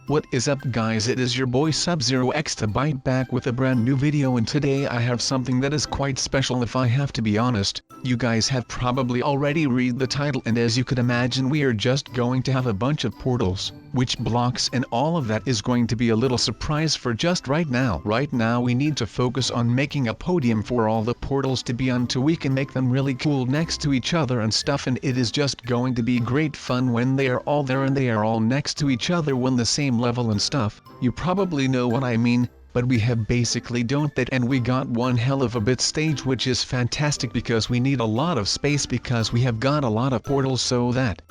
What is up guys, it is your boy SubZeroExtabyte back with a brand new video, and today I have something that is quite special. If I have to be honest, you guys have probably already read the title, and as you could imagine we are just going to have a bunch of portals, which blocks and all of that is going to be a little surprise for just right now. Right now we need to focus on making a podium for all the portals to be on, so we can make them really cool next to each other and stuff, and it is just going to be great fun when they are all there and they are all next to each other when the same level and stuff. You probably know what I mean, but we have basically done that, and we got one hell of a bit stage, which is fantastic because we need a lot of space because we have got a lot of portals, so that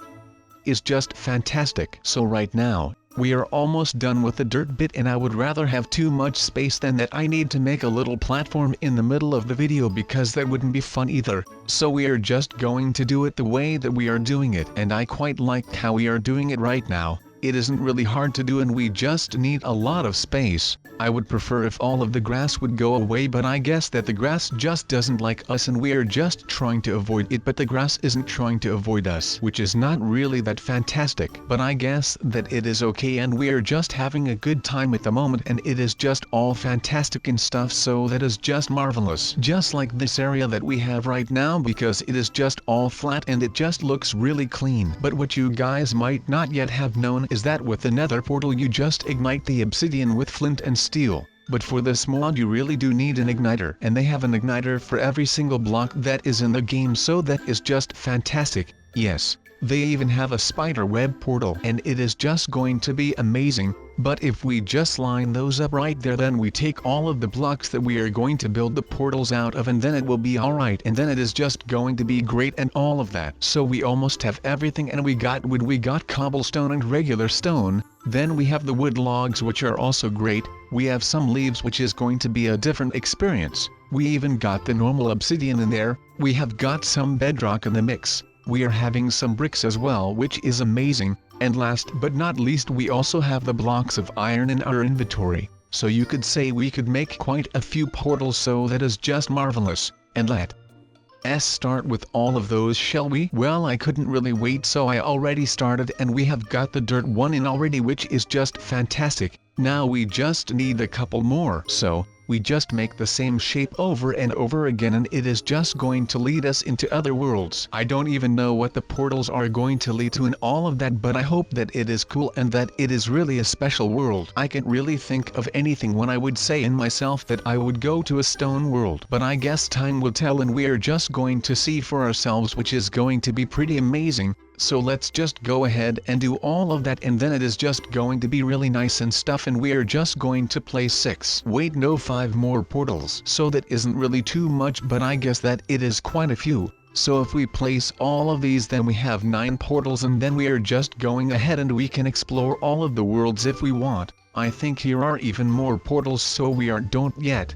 is just fantastic. So right now, we are almost done with the dirt bit, and I would rather have too much space than that I need to make a little platform in the middle of the video, because that wouldn't be fun either. So we are just going to do it the way that we are doing it, and I quite like how we are doing it right now. It isn't really hard to do and we just need a lot of space. I would prefer if all of the grass would go away, but I guess that the grass just doesn't like us and we are just trying to avoid it, but the grass isn't trying to avoid us, which is not really that fantastic. But I guess that it is okay, and we are just having a good time at the moment, and it is just all fantastic and stuff, so that is just marvelous. Just like this area that we have right now, because it is just all flat and it just looks really clean. But what you guys might not yet have known is that with the nether portal you just ignite the obsidian with flint and steel. But for this mod you really do need an igniter, and they have an igniter for every single block that is in the game, so that is just fantastic. Yes, they even have a spider web portal, and it is just going to be amazing. But if we just line those up right there, then we take all of the blocks that we are going to build the portals out of, and then it will be alright, and then it is just going to be great and all of that. So we almost have everything, and we got wood, we got cobblestone and regular stone, then we have the wood logs, which are also great, we have some leaves, which is going to be a different experience, we even got the normal obsidian in there, we have got some bedrock in the mix. We are having some bricks as well, which is amazing, and last but not least we also have the blocks of iron in our inventory, so you could say we could make quite a few portals, so that is just marvelous. And let's start with all of those, shall we? Well, I couldn't really wait, so I already started, and we have got the dirt one in already, which is just fantastic. Now we just need a couple more, so we just make the same shape over and over again, and it is just going to lead us into other worlds. I don't even know what the portals are going to lead to and all of that, but I hope that it is cool and that it is really a special world. I can't really think of anything when I would say in myself that I would go to a stone world, but I guess time will tell, and we are just going to see for ourselves, which is going to be pretty amazing. So let's just go ahead and do all of that, and then it is just going to be really nice and stuff, and we are just going to place 5 more portals. So that isn't really too much, but I guess that it is quite a few. So if we place all of these, then we have 9 portals, and then we are just going ahead and we can explore all of the worlds if we want. I think here are even more portals, so we don't yet.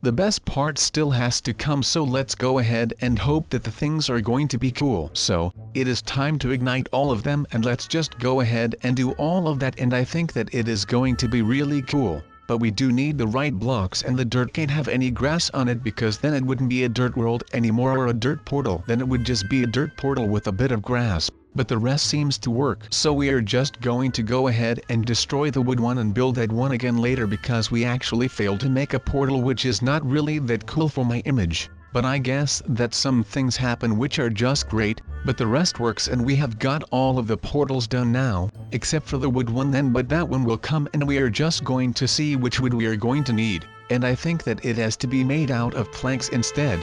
The best part still has to come, so let's go ahead and hope that the things are going to be cool. So, it is time to ignite all of them, and let's just go ahead and do all of that, and I think that it is going to be really cool. But we do need the right blocks, and the dirt can't have any grass on it, because then it wouldn't be a dirt world anymore or a dirt portal. Then it would just be a dirt portal with a bit of grass. But the rest seems to work, so we are just going to go ahead and destroy the wood one and build that one again later, because we actually failed to make a portal, which is not really that cool for my image. But I guess that some things happen which are just great, but the rest works, and we have got all of the portals done now, except for the wood one then, but that one will come, and we are just going to see which wood we are going to need, and I think that it has to be made out of planks instead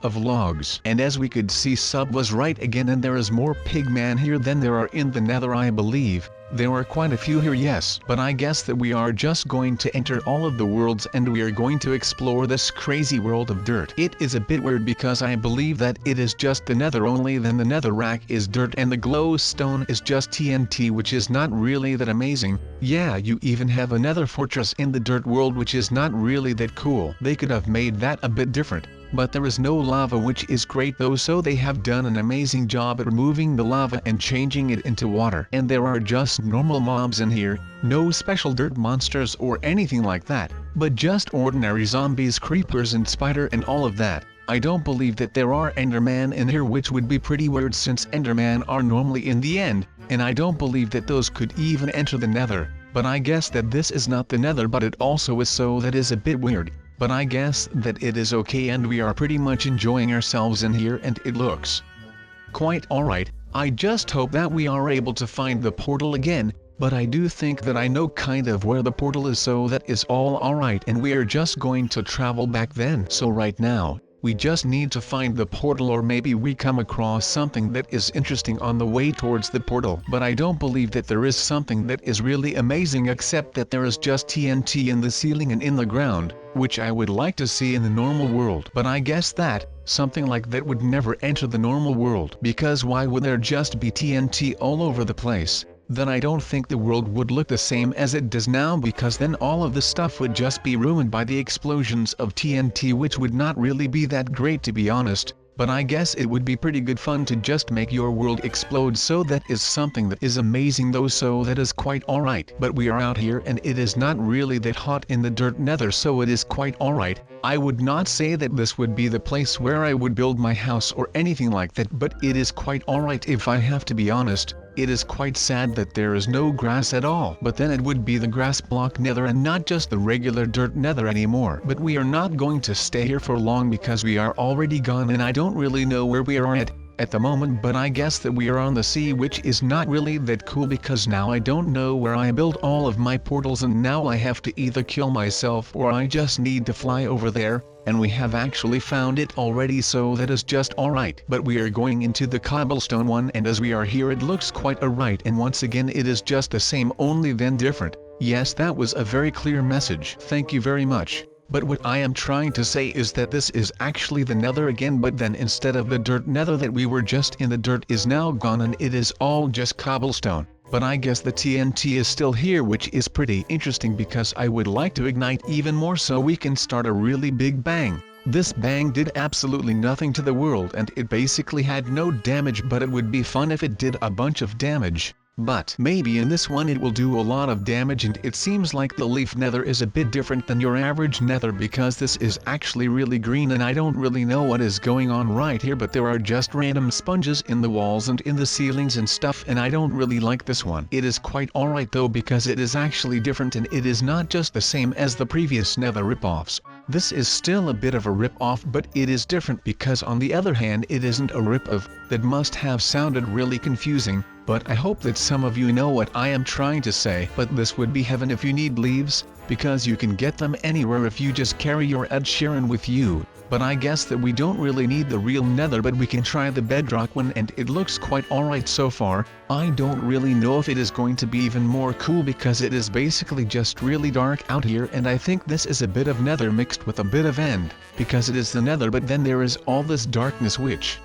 of logs. And as we could see, Sub was right again, and there is more pigman here than there are in the nether, I believe. There are quite a few here, yes, but I guess that we are just going to enter all of the worlds, and we are going to explore this crazy world of dirt. It is a bit weird because I believe that it is just the nether only, then the nether rack is dirt and the glowstone is just TNT, which is not really that amazing. Yeah, you even have a nether fortress in the dirt world, which is not really that cool. They could have made that a bit different. But there is no lava, which is great though, so they have done an amazing job at removing the lava and changing it into water. And there are just normal mobs in here, no special dirt monsters or anything like that, but just ordinary zombies, creepers and spider and all of that. I don't believe that there are Enderman in here, which would be pretty weird since Enderman are normally in the end, and I don't believe that those could even enter the nether. but I guess that this is not the nether, but it also is, so that is a bit weird. But I guess that it is okay, and we are pretty much enjoying ourselves in here, and it looks quite alright. I just hope that we are able to find the portal again, but I do think that I know kind of where the portal is, so that is all alright, and we are just going to travel back then. So right now, we just need to find the portal, or maybe we come across something that is interesting on the way towards the portal. But I don't believe that there is something that is really amazing, except that there is just TNT in the ceiling and in the ground, which I would like to see in the normal world. But I guess that something like that would never enter the normal world, because why would there just be TNT all over the place? Then I don't think the world would look the same as it does now, because then all of the stuff would just be ruined by the explosions of TNT, which would not really be that great, to be honest. But I guess it would be pretty good fun to just make your world explode, so that is something that is amazing though, so that is quite alright. But we are out here and it is not really that hot in the dirt nether, so it is quite alright. I would not say that this would be the place where I would build my house or anything like that, but it is quite alright if I have to be honest. It is quite sad that there is no grass at all, but then it would be the grass block nether and not just the regular dirt nether anymore. But we are not going to stay here for long, because we are already gone, and I don't really know where we are at the moment, but I guess that we are on the sea, which is not really that cool, because now I don't know where I built all of my portals, and now I have to either kill myself or I just need to fly over there. And we have actually found it already, so that is just alright. But we are going into the cobblestone one, and as we are here it looks quite alright, and once again it is just the same, only then different. Yes, that was a very clear message. Thank you very much. But what I am trying to say is that this is actually the nether again, but then instead of the dirt nether that we were just in, the dirt is now gone and it is all just cobblestone. But I guess the TNT is still here, which is pretty interesting, because I would like to ignite even more so we can start a really big bang. This bang did absolutely nothing to the world and it basically had no damage, but it would be fun if it did a bunch of damage. But maybe in this one it will do a lot of damage, and it seems like the leaf nether is a bit different than your average nether, because this is actually really green, and I don't really know what is going on right here, but there are just random sponges in the walls and in the ceilings and stuff, and I don't really like this one. It is quite alright though, because it is actually different and it is not just the same as the previous nether ripoffs. This is still a bit of a rip-off, but it is different because on the other hand it isn't a rip-off. That must have sounded really confusing, but I hope that some of you know what I am trying to say. But this would be heaven if you need leaves, because you can get them anywhere if you just carry your Ed Sheeran with you. But I guess that we don't really need the real nether, but we can try the bedrock one, and it looks quite alright so far. I don't really know if it is going to be even more cool, because it is basically just really dark out here, and I think this is a bit of nether mixed with a bit of end, because it is the nether, but then there is all this darkness which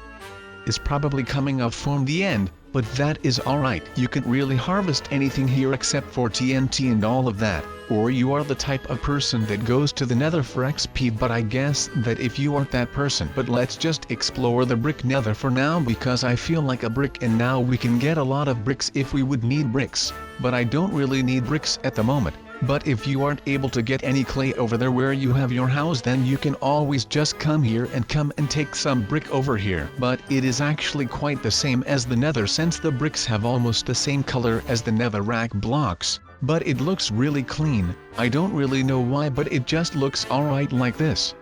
is probably coming up from the end. But that is alright. You can't really harvest anything here except for TNT and all of that. Or you are the type of person that goes to the nether for XP, but I guess that if you aren't that person. But let's just explore the brick nether for now, because I feel like a brick, and now we can get a lot of bricks if we would need bricks. But I don't really need bricks at the moment. But if you aren't able to get any clay over there where you have your house, then you can always just come here and take some brick over here. But it is actually quite the same as the nether, since the bricks have almost the same color as the netherrack blocks. But it looks really clean. I don't really know why, but it just looks alright like this.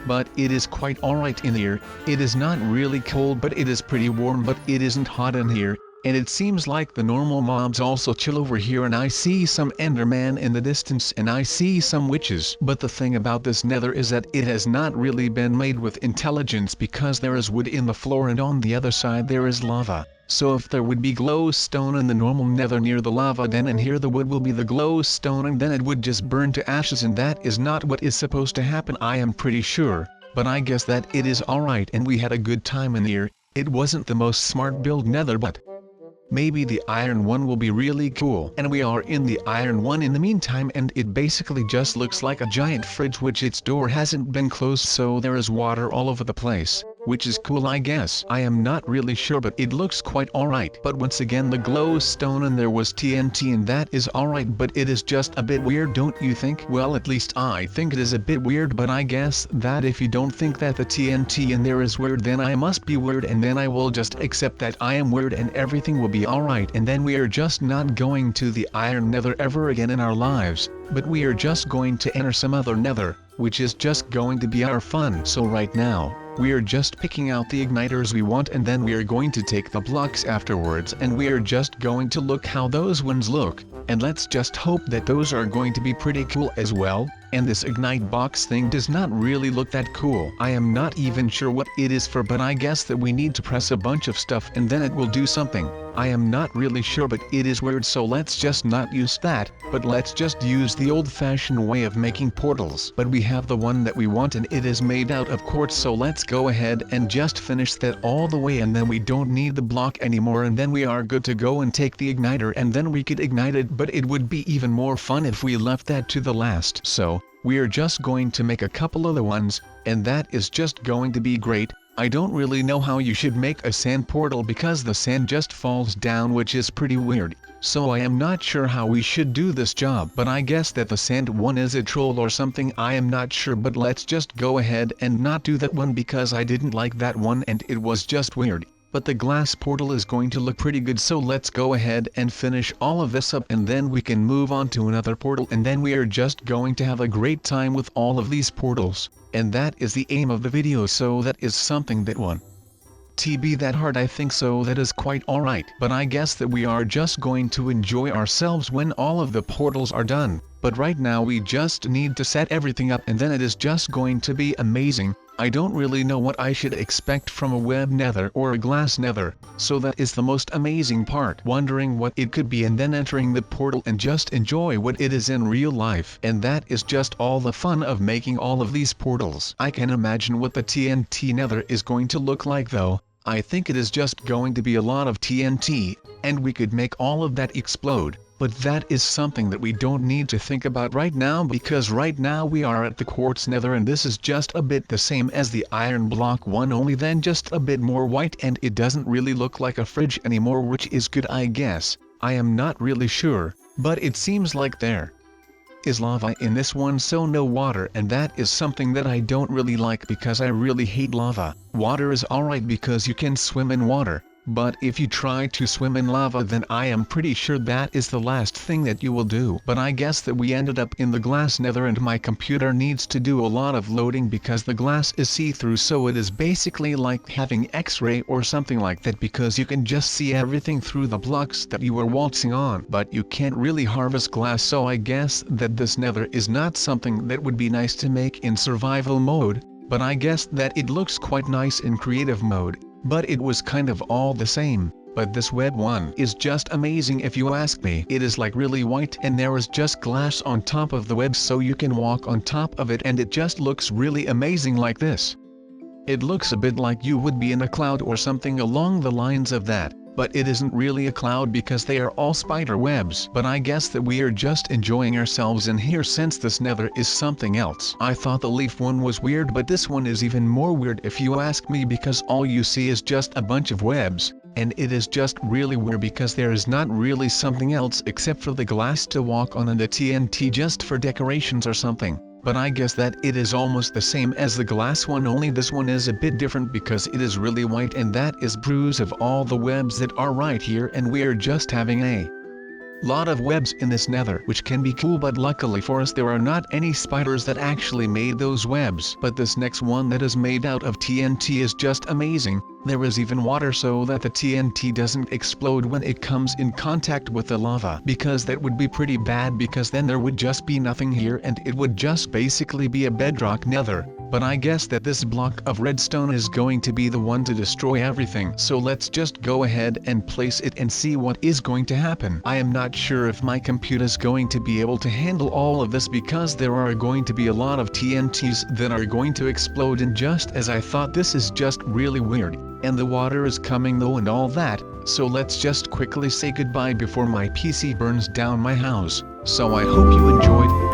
But it is quite alright in here. It is not really cold, but it is pretty warm, but it isn't hot in here. And it seems like the normal mobs also chill over here, and I see some enderman in the distance, and I see some witches. But the thing about this nether is that it has not really been made with intelligence, because there is wood in the floor and on the other side there is lava. So if there would be glowstone in the normal nether near the lava, then in here the wood will be the glowstone, and then it would just burn to ashes, and that is not what is supposed to happen, I am pretty sure. But I guess that it is alright, and we had a good time in here. It wasn't the most smart build nether, but maybe the iron one will be really cool. And we are in the iron one in the meantime, and it basically just looks like a giant fridge which its door hasn't been closed, so there is water all over the place. which is cool I guess. I am not really sure but it looks quite alright. But once again the glowstone and there was TNT and that is alright but it is just a bit weird, don't you think? Well, at least I think it is a bit weird, but I guess that if you don't think that the TNT in there is weird then I must be weird, and then I will just accept that I am weird and everything will be alright, and then we are just not going to the iron nether ever again in our lives, but we are just going to enter some other nether, which is just going to be our fun. So right now, we are just picking out the igniters we want and then we are going to take the blocks afterwards and we are just going to look how those ones look, and let's just hope that those are going to be pretty cool as well. And this ignite box thing does not really look that cool. I am not even sure what it is for, but I guess that we need to press a bunch of stuff and then it will do something. I am not really sure but it is weird, so let's just not use that, but let's just use the old-fashioned way of making portals. But we have the one that we want and it is made out of quartz, so let's go ahead and just finish that all the way and then we don't need the block anymore and then we are good to go and take the igniter and then we could ignite it, but it would be even more fun if we left that to the last. So, we are just going to make a couple other ones, and that is just going to be great. I don't really know how you should make a sand portal because the sand just falls down, which is pretty weird. So I am not sure how we should do this job, but I guess that the sand one is a troll or something, I am not sure, but let's just go ahead and not do that one because I didn't like that one and it was just weird. But the glass portal is going to look pretty good, so let's go ahead and finish all of this up and then we can move on to another portal and then we are just going to have a great time with all of these portals. And that is the aim of the video, so that is something that won't be that hard, I think, so that is quite alright. But I guess that we are just going to enjoy ourselves when all of the portals are done. But right now we just need to set everything up and then it is just going to be amazing. I don't really know what I should expect from a web nether or a glass nether, so that is the most amazing part, wondering what it could be and then entering the portal and just enjoy what it is in real life. And that is just all the fun of making all of these portals. I can imagine what the TNT nether is going to look like though. I think it is just going to be a lot of TNT, and we could make all of that explode. But that is something that we don't need to think about right now because right now we are at the Quartz Nether and this is just a bit the same as the iron block one, only then just a bit more white, and it doesn't really look like a fridge anymore, which is good I guess. I am not really sure, but it seems like there is lava in this one, so no water, and that is something that I don't really like because I really hate lava. Water is alright because you can swim in water. But if you try to swim in lava then I am pretty sure that is the last thing that you will do. But I guess that we ended up in the glass nether and my computer needs to do a lot of loading because the glass is see-through, so it is basically like having X-ray or something like that because you can just see everything through the blocks that you are waltzing on. But you can't really harvest glass, so I guess that this nether is not something that would be nice to make in survival mode, but I guess that it looks quite nice in creative mode. But it was kind of all the same. But this web one is just amazing if you ask me. It is like really white and there is just glass on top of the web so you can walk on top of it and it just looks really amazing like this. It looks a bit like you would be in a cloud or something along the lines of that. But it isn't really a cloud because they are all spider webs. But I guess that we are just enjoying ourselves in here since this nether is something else. I thought the leaf one was weird, but this one is even more weird if you ask me because all you see is just a bunch of webs. And it is just really weird because there is not really something else except for the glass to walk on and the TNT just for decorations or something. But I guess that it is almost the same as the glass one, only this one is a bit different because it is really white and that is bruise of all the webs that are right here, and we are just having a lot of webs in this nether, which can be cool, but luckily for us there are not any spiders that actually made those webs. But this next one that is made out of TNT is just amazing. There is even water so that the TNT doesn't explode when it comes in contact with the lava, because that would be pretty bad because then there would just be nothing here and it would just basically be a bedrock nether. But I guess that this block of redstone is going to be the one to destroy everything, so let's just go ahead and place it and see what is going to happen. I am not sure if my computer is going to be able to handle all of this because there are going to be a lot of TNTs that are going to explode, and just as I thought, this is just really weird. And the water is coming though and all that, so let's just quickly say goodbye before my PC burns down my house. So I hope you enjoyed